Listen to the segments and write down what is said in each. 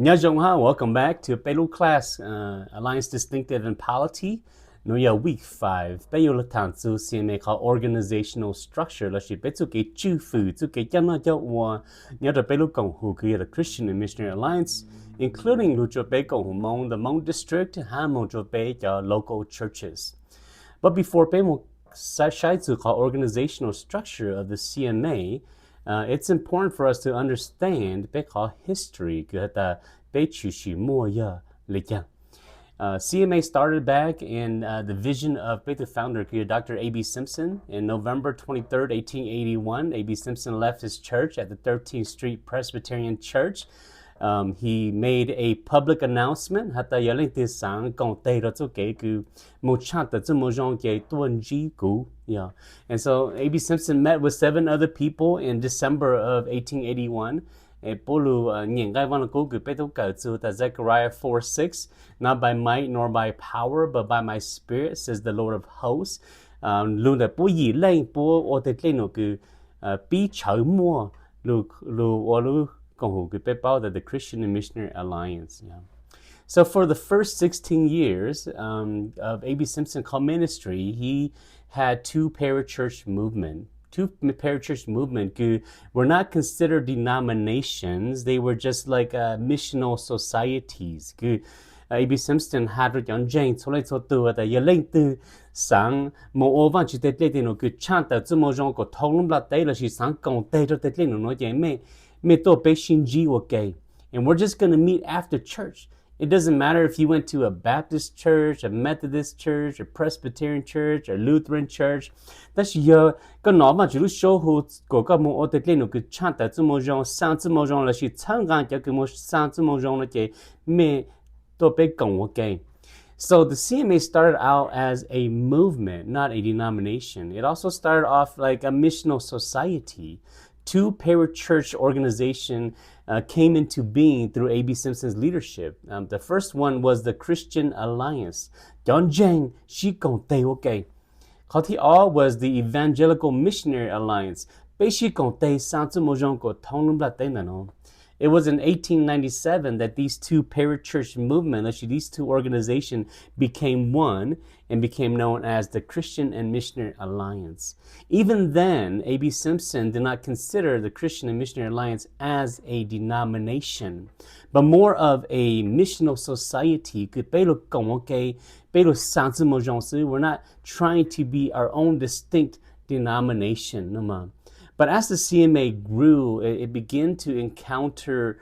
Welcome back to Pelu class, Alliance Distinctive and Polity. No, yeah, week 5. Pelu la tanzu C&MA called organizational structure. La shi betsu ke chu fu, zu ke yana jiao wa, nya da Pelu gong hu ke the Christian and Missionary Alliance, including Lu Zhuo Bei Gong Hu Mong, the Hmong district, Han Mong Zhuo Bei, local churches. But before Pelu Shaizu called organizational structure of the C&MA, it's important for us to understand because history. C&MA started back in the vision of the founder, Dr. A.B. Simpson, in November 23rd, 1881. A.B. Simpson left his church at the 13th Street Presbyterian Church. He made a public announcement. Yeah. And so A.B. Simpson met with 7 other people in December of 1881. Zechariah 4:6, not by might nor by power, but by my spirit, says the Lord of hosts. The Christian and Missionary Alliance. Yeah. So for the first 16 years of A.B. Simpson called ministry, he had 2 parachurch movements. 2 parachurch movement were not considered denominations. They were just like missional societies. A.B. Simpson had yon jane cho tu da ye leng tu sang mo o van chi te te no ku chan ta zu mo jong ko thong la te la shi sang kong te te no ye me to pe shin ji wo ke. And we're just going to meet after church. It doesn't matter if you went to a Baptist church, a Methodist church, a Presbyterian church, a Lutheran church. That's your cái nó mà chỉ show who có cái một ở đây nó cái chant tại chỗ một trong sang chỗ một trong là chỉ tham gia cái một sang chỗ một trong là cái mẹ tôi bị cộng okay. So the C&MA started out as a movement, not a denomination. It also started off like a missional society. 2 parachurch organizations came into being through A.B. Simpson's leadership. The first one was the Christian Alliance. Kati all was the Evangelical Missionary Alliance. It was in 1897 that these 2 parachurch movements, actually these 2 organizations, became one and became known as the Christian and Missionary Alliance. Even then, A.B. Simpson did not consider the Christian and Missionary Alliance as a denomination, but more of a missional society. We're not trying to be our own distinct denomination. But as the C&MA grew, it began to encounter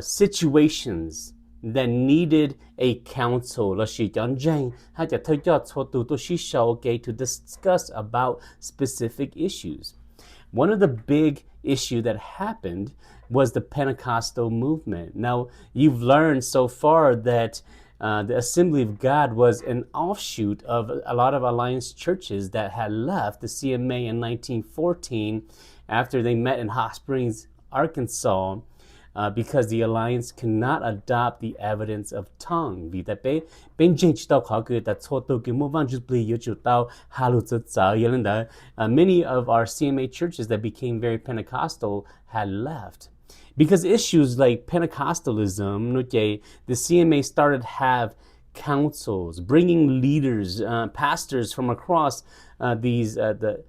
situations that needed a council to discuss about specific issues. One of the big issues that happened was the Pentecostal movement. Now, you've learned so far that the Assembly of God was an offshoot of a lot of Alliance churches that had left the C&MA in 1914 after they met in Hot Springs, Arkansas, because the Alliance cannot adopt the evidence of tongue. Many of our C&MA churches that became very Pentecostal had left. Because issues like Pentecostalism, the C&MA started to have councils, bringing leaders, pastors from across the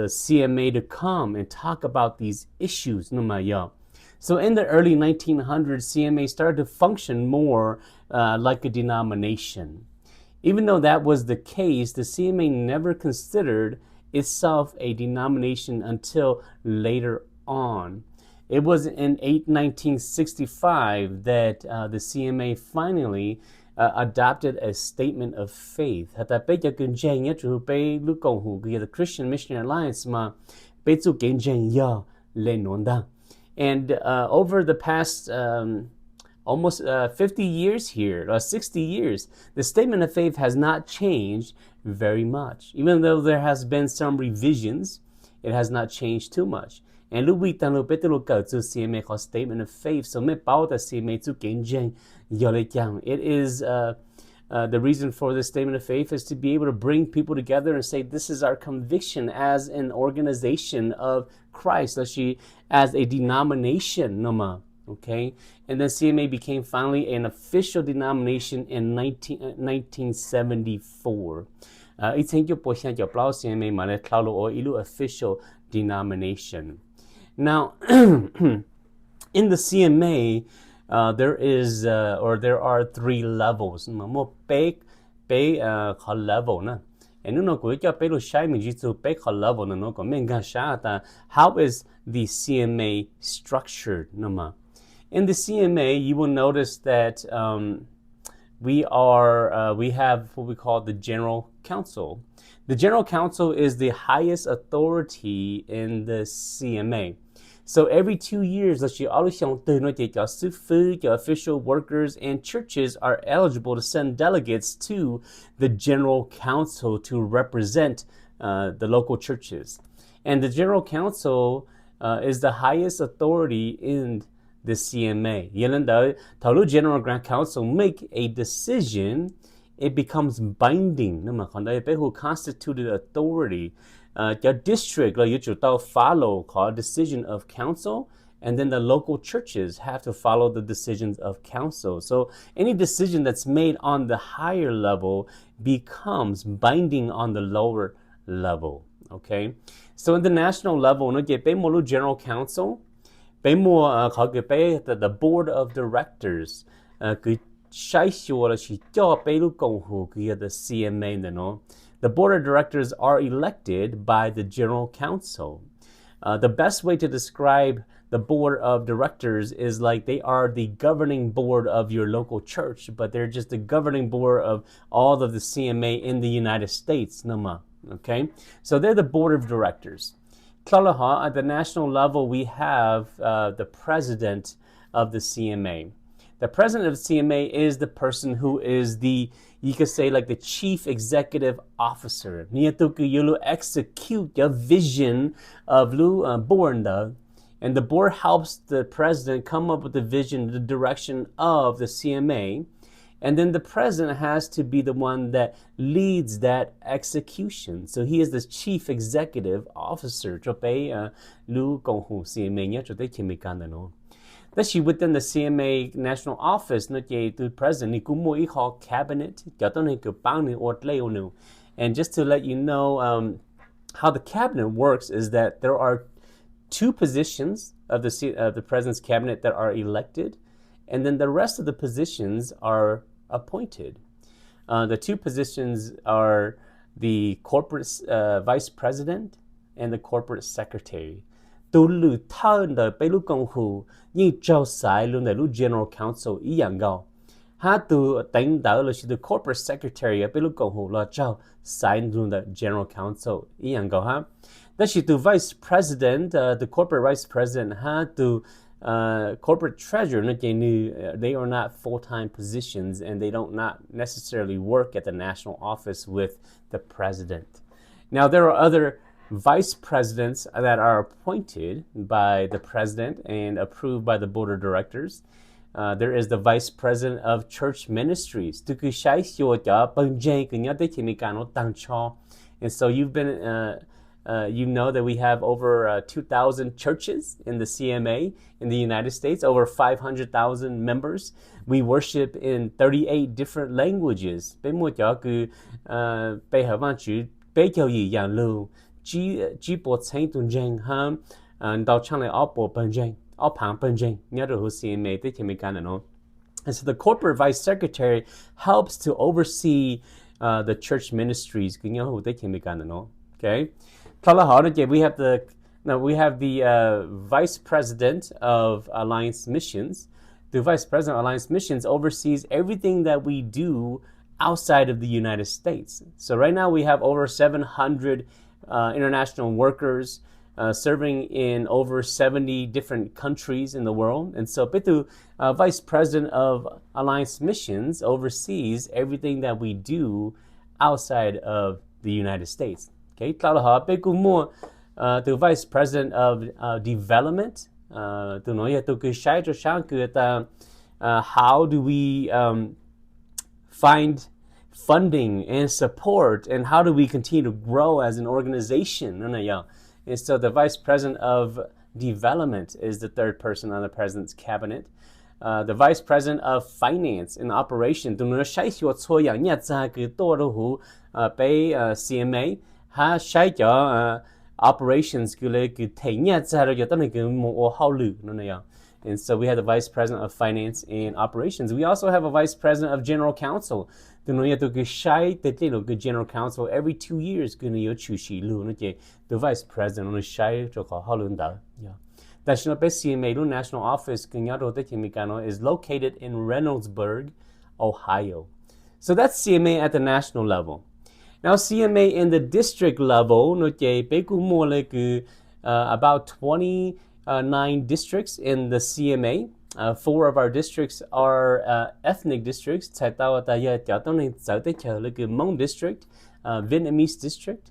C&MA to come and talk about these issues. So in the early 1900s, C&MA started to function more like a denomination. Even though that was the case, the C&MA never considered itself a denomination until later on. It was in 1965 that the C&MA finally adopted a statement of faith. The Christian Missionary Alliance and over the past almost 50 years here, 60 years, the statement of faith has not changed very much. Even though there has been some revisions, it has not changed too much. And C&MA called statement of faith. So it is the reason for this statement of faith is to be able to bring people together and say, this is our conviction as an organization of Christ, as a denomination. Okay, and then C&MA became finally an official denomination in 1974. 1994 C&MA မှာလည်း cloud or ilu official denomination. Now, in the C&MA, there is or there are three levels. More big level na. And no ko ka pelo shai mi jitsu big level no ko menga shata. How is the C&MA structured? Nama. In the C&MA, you will notice that we have what we call the General Council. The General Council is the highest authority in the C&MA. So every 2 years, official workers and churches are eligible to send delegates to the General Council to represent the local churches. And the General Council is the highest authority in the C&MA. The General Council make a decision, it becomes binding. Who constituted authority. Your district, you should follow called decision of council, and then the local churches have to follow the decisions of council. So any decision that's made on the higher level becomes binding on the lower level. Okay, so in the national level, General Council. The board of directors the C&MA. The board of directors are elected by the General Council. The best way to describe the board of directors is like they are the governing board of your local church, but they're just the governing board of all of the C&MA in the United States. Okay, so they're the board of directors. At the national level, we have the president of the C&MA. The president of the C&MA is the person who is you could say like the chief executive officer. Execute the vision of board. And the board helps the president come up with the vision, the direction of the C&MA. And then the president has to be the one that leads that execution. So he is the chief executive officer. That's within the C&MA national office, the president, cabinet, and just to let you know how the cabinet works is that there are two positions of the president's cabinet that are elected, and then the rest of the positions are appointed. The two positions are the corporate vice president and the corporate secretary. The General Council the corporate secretary sign the General Council the vice president, the corporate vice president corporate treasurer they are not full-time positions, and they don't not necessarily work at the national office with the president. Now there are other vice presidents that are appointed by the president and approved by the board of directors. There is the vice president of church ministries. And so you've been you know that we have over 2,000 churches in the C&MA in the United States, over 500,000 members. We worship in 38 different languages. And so the corporate vice secretary helps to oversee the church ministries. Okay. We have the vice president of Alliance Missions. The vice president of Alliance Missions oversees everything that we do outside of the United States. So right now we have over 700 international workers serving in over 70 different countries in the world. And so Pitu, vice president of Alliance Missions, oversees everything that we do outside of the United States. Okay, the vice president of development. How do we find funding and support, and how do we continue to grow as an organization? And so the vice president of development is the third person on the president's cabinet. The vice president of finance and operation tụi nó sai cho cho yang nhát ra cái tổ đó hú bei C&MA ha sai cho operations cái lấy cái thấy nhát ra rồi cho tao này cái một hậu lử nó này. And so we have the vice president of finance and operations. We also have a vice president of general counsel. Tụi nó tụi cái sai tới cái general counsel every 2 years cái nó chủ trì luôn nó chứ the vice president nó sai cho có hậu lử đó. National C&MA national office is located in Reynoldsburg, Ohio. So that's C&MA at the national level. Now C&MA in the district level, about 29 districts in the C&MA. 4 of our districts are ethnic districts. Hmong district, Vietnamese district,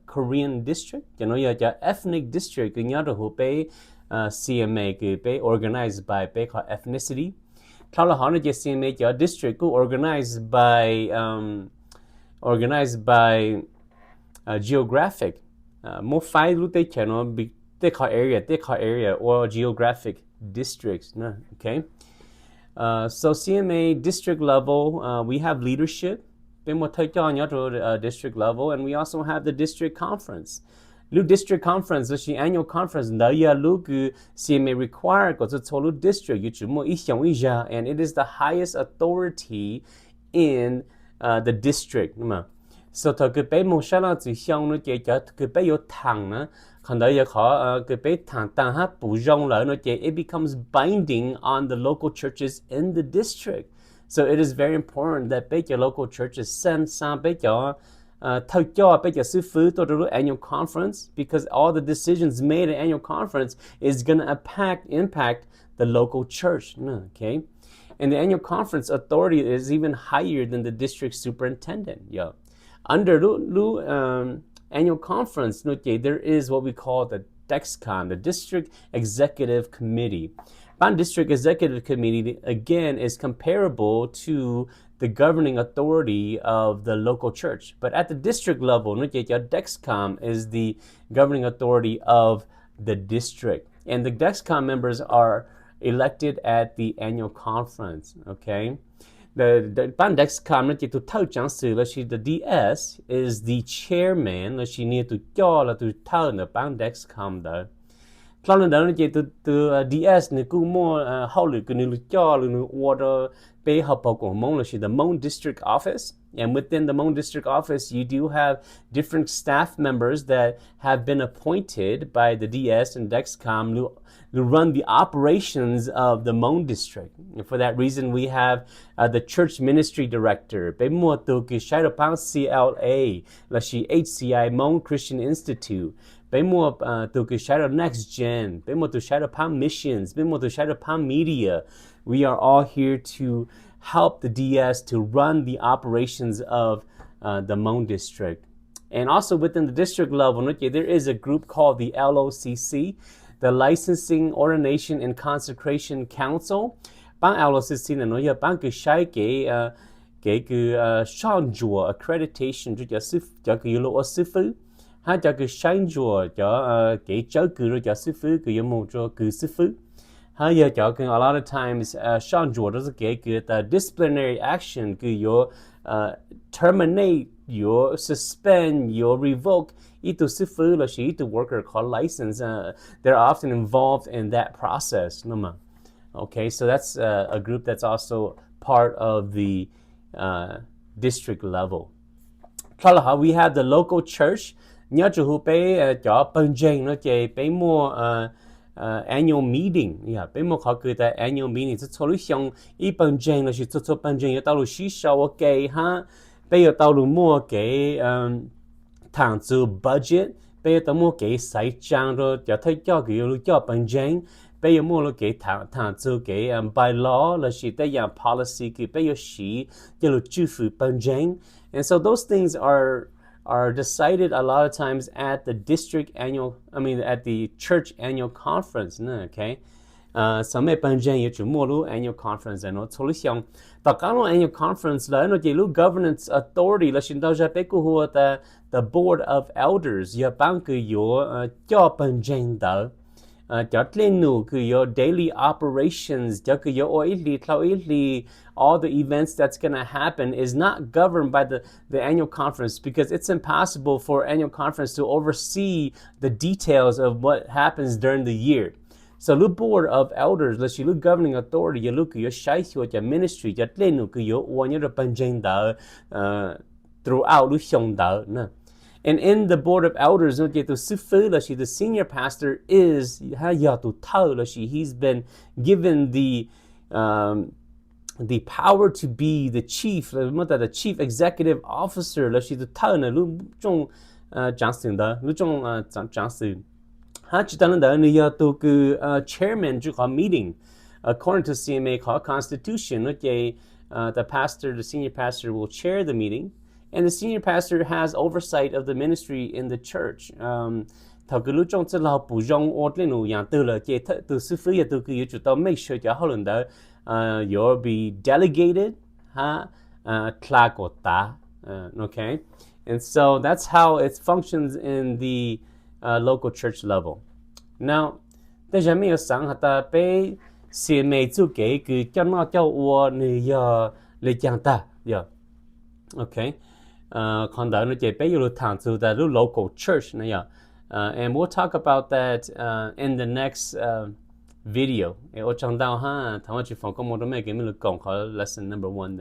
Korean district. Ethnic district C&MA be organized by ethnicity. C&MA district organized by geographic. More five area or geographic districts. Okay. So C&MA district level, we have leadership. District level, and we also have the district conference. District conference, the annual conference, C&MA require go to district, and it is the highest authority in the district. So it becomes binding on the local churches in the district. So it is very important that your local churches send some annual conference, because all the decisions made at annual conference is going to impact the local church. Okay, and the annual conference authority is even higher than the district superintendent. Under annual conference, there is what we call the DEXCOM, the District Executive Committee. District Executive Committee, again, is comparable to the governing authority of the local church. But at the district level, DEXCOM is the governing authority of the district. And the DEXCOM members are elected at the annual conference, okay? The DEXCOM, the DS is the chairman, DS the Hmong district office, and within the Hmong district office you do have different staff members that have been appointed by the DS and DEXCOM to run the operations of the Hmong district. And for that reason, we have the church ministry director, CLA, HCI Hmong Christian Institute, Next Gen, Missions, Media. We are all here to help the DS to run the operations of the Hmong district. And also within the district level, there is a group called the LOCC, the Licensing, Ordination, and Consecration Council. LOCC accreditation a lot of times disciplinary action terminate, suspend, revoke worker called license. They're often involved in that process. Okay, so that's a group that's also part of the district level. We have the local church. Annual meeting, annual meeting. Budget, by law, policy, and so those things are decided a lot of times at the at the church annual conference, okay? Annual conference and annual conference governance authority the board of elders cho lên nụ cứ your daily operations cho cứ your all the events that's going to happen is not governed by the annual conference, because it's impossible for annual conference to oversee the details of what happens during the year. So the board of elders, let's look governing authority, you look your shaykh your ministry, your lenu your one your panjang throughout the and in the board of elders, the senior pastor is he's been given the power to be the chief, the chief executive officer. Chairman meeting according to C&MA constitution. The pastor, the senior pastor, will chair the meeting, and the senior pastor has oversight of the ministry in the church. Make sure you'll be delegated, okay? And so that's how it functions in the local church level. Now, C&MA okay. The local church, and we'll talk about that in the next video. Lesson number 1